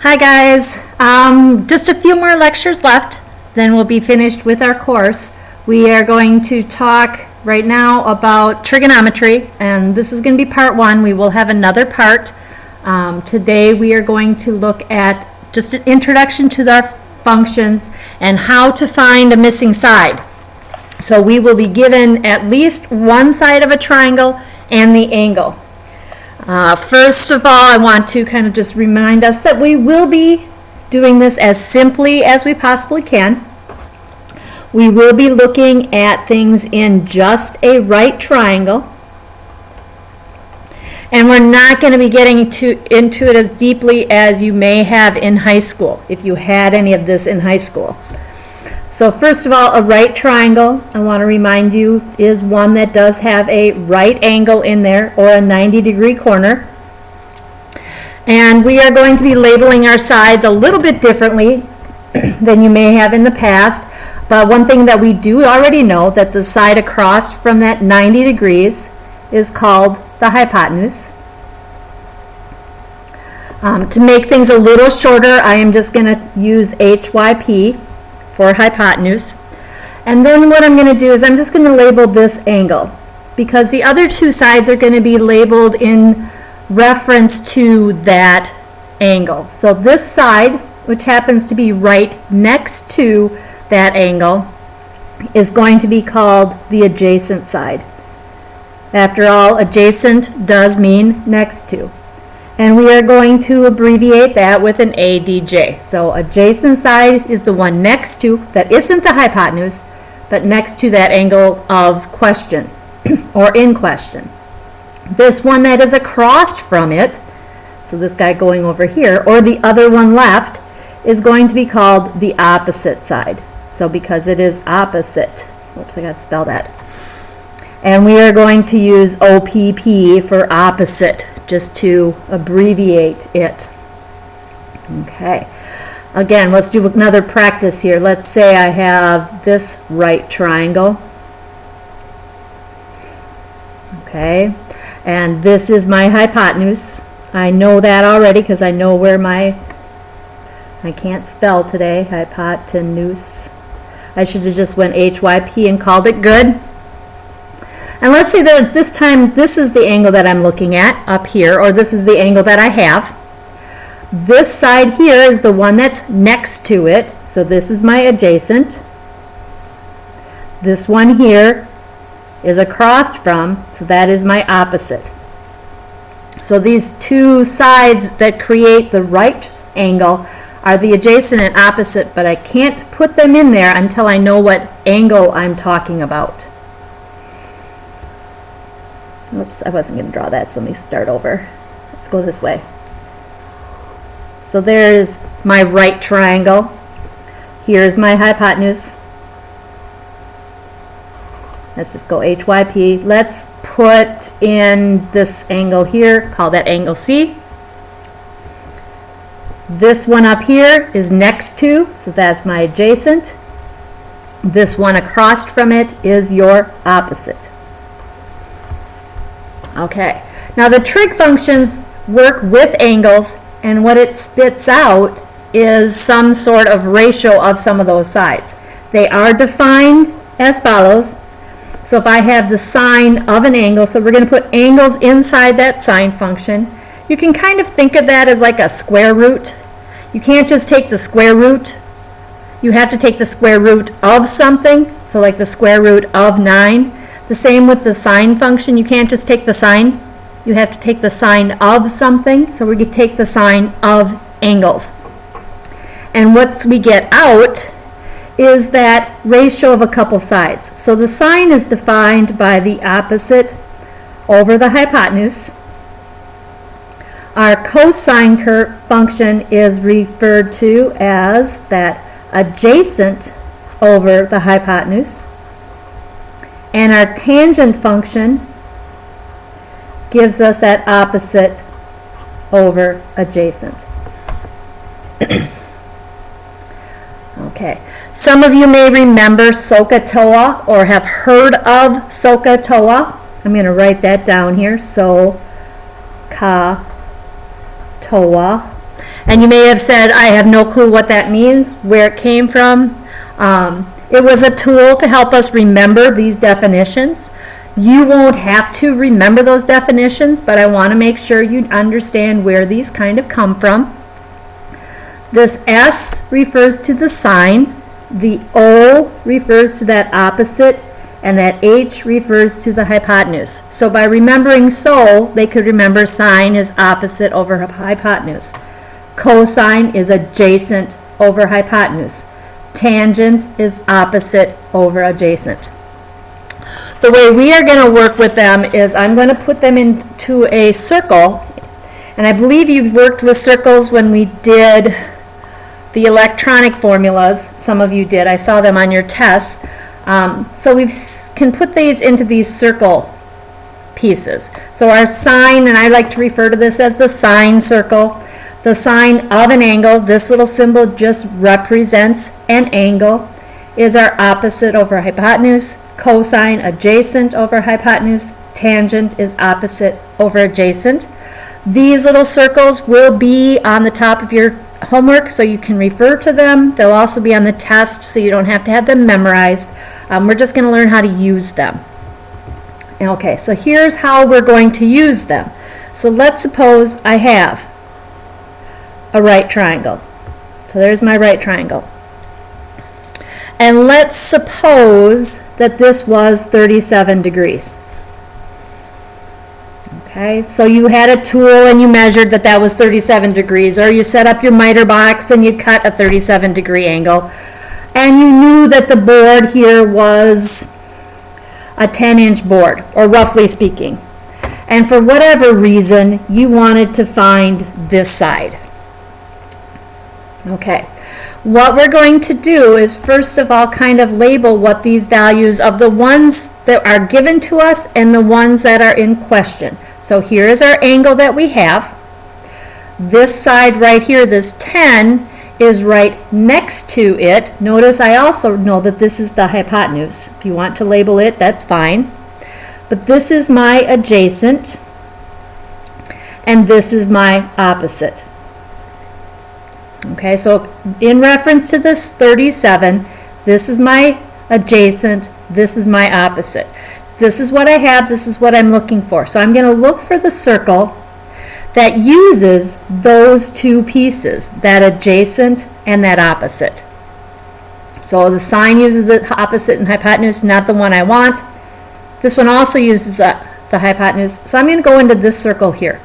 Hi guys, just a few more lectures left, then we'll be finished with our course. We are going to talk right now about trigonometry, and this is going to be part one. We will have another part. Today we are going to look at just an introduction to our functions and how to find a missing side. So we will be given at least one side of a triangle and the angle. First of all, I want to kind of just remind us that we will be doing this as simply as we possibly can. We will be looking at things in just a right triangle. And we're not going to be getting into it as deeply as you may have in high school, if you had any of this in high school. So first of all, a right triangle, I want to remind you, is one that does have a right angle in there, or a 90-degree corner. And we are going to be labeling our sides a little bit differently than you may have in the past. But one thing that we do already know, that the side across from that 90 degrees is called the hypotenuse. To make things a little shorter, I am just going to use HYP for hypotenuse. And then what I'm going to do is I'm just going to label this angle, because the other two sides are going to be labeled in reference to that angle. So this side, which happens to be right next to that angle, is going to be called the adjacent side. After all, adjacent does mean next to. And we are going to abbreviate that with an ADJ. So adjacent side is the one next to, that isn't the hypotenuse, but next to that angle of question, or in question. This one that is across from it, so this guy going over here, or the other one left, is going to be called the opposite side. So because it is opposite, whoops, I got to spell that. And we are going to use OPP for opposite, just to abbreviate it. Okay. Again, let's do another practice here. Let's say I have this right triangle. Okay. And this is my hypotenuse. I know that already because I know where I can't spell today, hypotenuse. I should have just went HYP and called it good. And let's say that this time this is the angle that I'm looking at up here, or this is the angle that I have. This side here is the one that's next to it, so this is my adjacent. This one here is across from, so that is my opposite. So these two sides that create the right angle are the adjacent and opposite, but I can't put them in there until I know what angle I'm talking about. Oops, I wasn't going to draw that, so let me start over. Let's go this way. So there is my right triangle. Here's my hypotenuse. Let's just go HYP. Let's put in this angle here, call that angle C. This one up here is next to, so that's my adjacent. This one across from it is your opposite. Okay, now the trig functions work with angles, and what it spits out is some sort of ratio of some of those sides. They are defined as follows. So if I have the sine of an angle, so we're going to put angles inside that sine function. You can kind of think of that as like a square root. You can't just take the square root. You have to take the square root of something, so like the square root of 9. The same with the sine function. You can't just take the sine. You have to take the sine of something. So we could take the sine of angles. And what we get out is that ratio of a couple sides. So the sine is defined by the opposite over the hypotenuse. Our cosine function is referred to as that adjacent over the hypotenuse. And our tangent function gives us that opposite over adjacent. Okay. Some of you may remember SOHCAHTOA or have heard of SOHCAHTOA. I'm going to write that down here. SOHCAHTOA. And you may have said, I have no clue what that means, where it came from. It was a tool to help us remember these definitions. You won't have to remember those definitions, but I want to make sure you understand where these kind of come from. This S refers to the sign, the O refers to that opposite, and that H refers to the hypotenuse. So by remembering so, they could remember sine is opposite over hypotenuse. Cosine is adjacent over hypotenuse. Tangent is opposite over adjacent. The way we are going to work with them is I'm going to put them into a circle, and I believe you've worked with circles when we did the electronic formulas. Some of you did. I saw them on your tests. So we can put these into these circle pieces. So our sine, and I like to refer to this as the sine circle, the sine of an angle, this little symbol just represents an angle, is our opposite over hypotenuse. Cosine adjacent over hypotenuse, tangent is opposite over adjacent. These little circles will be on the top of your homework so you can refer to them. They'll also be on the test so you don't have to have them memorized. We're just going to learn how to use them. Okay, so here's how we're going to use them. So let's suppose I have a right triangle. So there's my right triangle. And let's suppose that this was 37 degrees. Okay, so you had a tool and you measured that that was 37 degrees, or you set up your miter box and you cut a 37 degree angle, and you knew that the board here was a 10-inch board, or roughly speaking. And for whatever reason, you wanted to find this side. Okay. What we're going to do is first of all kind of label what these values of the ones that are given to us and the ones that are in question. So here is our angle that we have. This side right here, this 10, is right next to it. Notice I also know that this is the hypotenuse. If you want to label it, that's fine. But this is my adjacent, and this is my opposite. Okay, so in reference to this 37, this is my adjacent, this is my opposite. This is what I have, this is what I'm looking for. So I'm going to look for the circle that uses those two pieces, that adjacent and that opposite. So the sine uses the opposite and hypotenuse, not the one I want. This one also uses the hypotenuse. So I'm going to go into this circle here.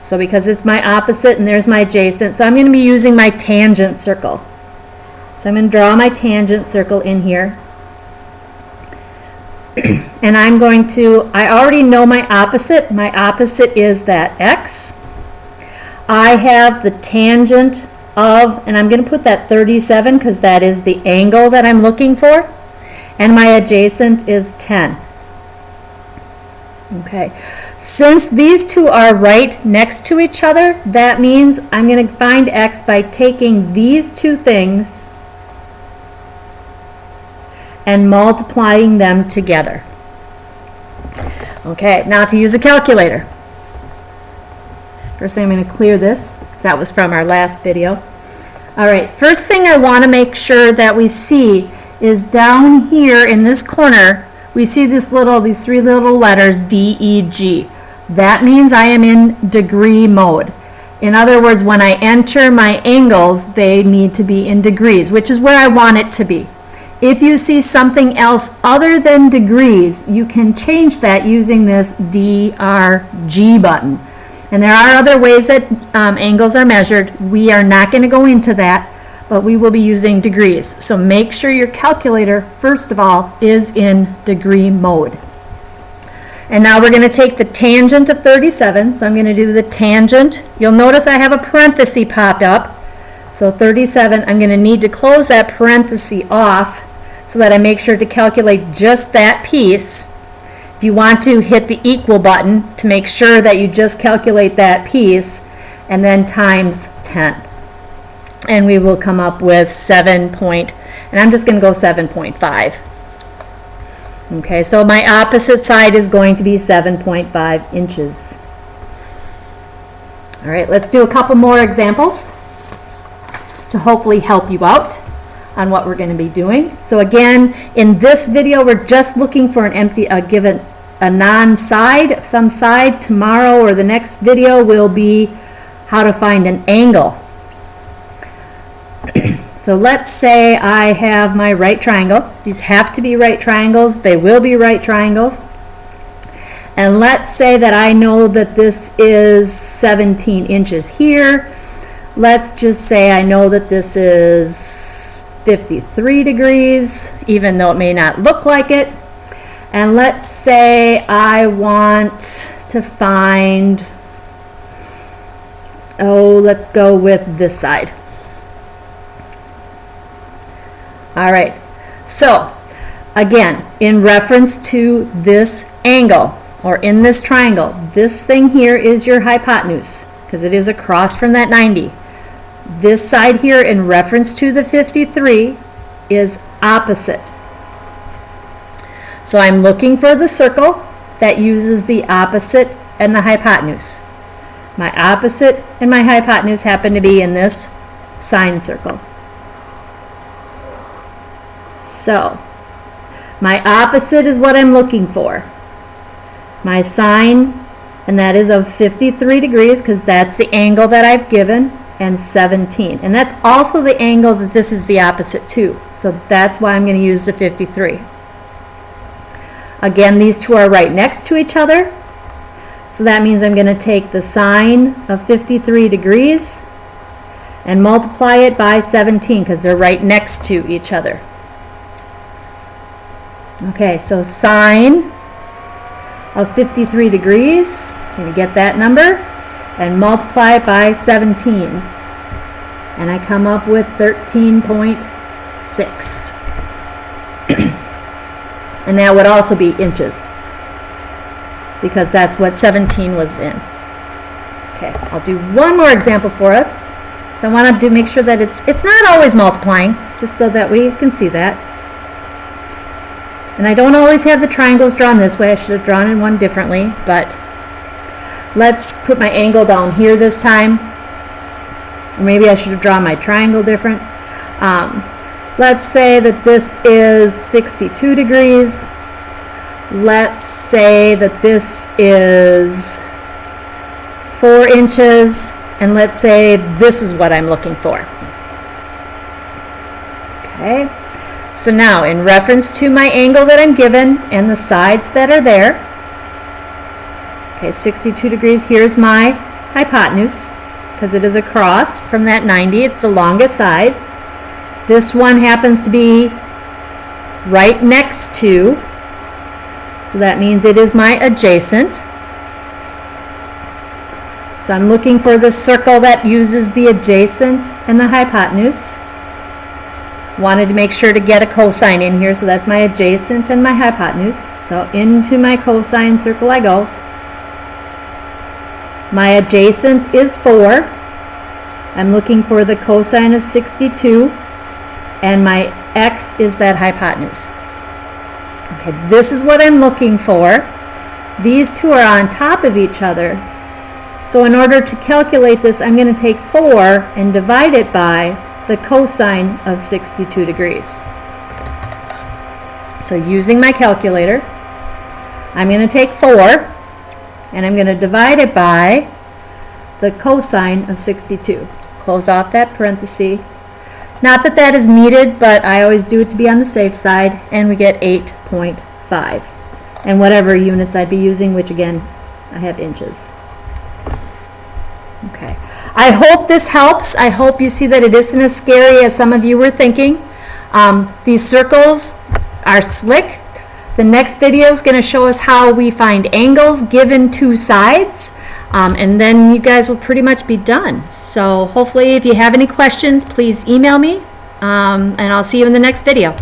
So because it's my opposite and there's my adjacent, so I'm going to be using my tangent circle. So I'm going to draw my tangent circle in here. And I'm going to, I already know my opposite. My opposite is that x. I have the tangent of, and I'm going to put that 37 because that is the angle that I'm looking for. And my adjacent is 10. Okay. Since these two are right next to each other, that means I'm going to find x by taking these two things and multiplying them together. Okay, now to use a calculator. First thing I'm going to clear this, because that was from our last video. All right, first thing I want to make sure that we see is down here in this corner, we see these three little letters, D, E, G. That means I am in degree mode. In other words, when I enter my angles, they need to be in degrees, which is where I want it to be. If you see something else other than degrees, you can change that using this DRG button. And there are other ways that angles are measured. We are not going to go into that, but we will be using degrees. So make sure your calculator, first of all, is in degree mode. And now we're going to take the tangent of 37. So I'm going to do the tangent. You'll notice I have a parenthesis popped up. So 37, I'm going to need to close that parenthesis off so that I make sure to calculate just that piece. If you want to, hit the equal button to make sure that you just calculate that piece, and then times 10. And we will come up with 7 point, and I'm just going to go 7.5. Okay, so my opposite side is going to be 7.5 inches. All right, let's do a couple more examples to hopefully help you out on what we're going to be doing. So again, in this video, we're just looking for an empty, given a non-side, some side. Tomorrow or the next video will be how to find an angle. So let's say I have my right triangle. These have to be right triangles. They will be right triangles. And let's say that I know that this is 17 inches here. Let's just say I know that this is 53 degrees, even though it may not look like it. And let's say I want to find, let's go with this side. All right, so again, in reference to this angle, or in this triangle, this thing here is your hypotenuse, because it is across from that 90. This side here, in reference to the 53, is opposite. So I'm looking for the circle that uses the opposite and the hypotenuse. My opposite and my hypotenuse happen to be in this sine circle. So, my opposite is what I'm looking for. My sine, and that is of 53 degrees, because that's the angle that I've given, and 17. And that's also the angle that this is the opposite to. So that's why I'm going to use the 53. Again, these two are right next to each other. So that means I'm going to take the sine of 53 degrees and multiply it by 17, because they're right next to each other. Okay, so sine of 53 degrees, I'm going to get that number, and multiply it by 17. And I come up with 13.6. And that would also be inches, because that's what 17 was in. Okay, I'll do one more example for us. So I want to make sure that it's not always multiplying, just so that we can see that. And I don't always have the triangles drawn this way. I should have drawn in one differently, but let's put my angle down here this time. Or maybe I should have drawn my triangle different. Let's say that this is 62 degrees. Let's say that this is 4 inches. And let's say this is what I'm looking for. Okay. So now, in reference to my angle that I'm given and the sides that are there, okay, 62 degrees, here's my hypotenuse, because it is across from that 90, it's the longest side. This one happens to be right next to, so that means it is my adjacent. So I'm looking for the circle that uses the adjacent and the hypotenuse. Wanted to make sure to get a cosine in here, so that's my adjacent and my hypotenuse. So into my cosine circle I go. My adjacent is 4. I'm looking for the cosine of 62, and my x is that hypotenuse. Okay, this is what I'm looking for. These two are on top of each other. So in order to calculate this, I'm going to take 4 and divide it by the cosine of 62 degrees. So using my calculator, I'm going to take 4 and I'm going to divide it by the cosine of 62. Close off that parenthesis. Not that that is needed, but I always do it to be on the safe side, and we get 8.5. And whatever units I'd be using, which again, I have inches. Okay. I hope this helps. I hope you see that it isn't as scary as some of you were thinking. These circles are slick. The next video is going to show us how we find angles given two sides. And then you guys will pretty much be done. So hopefully if you have any questions, please email me. And I'll see you in the next video.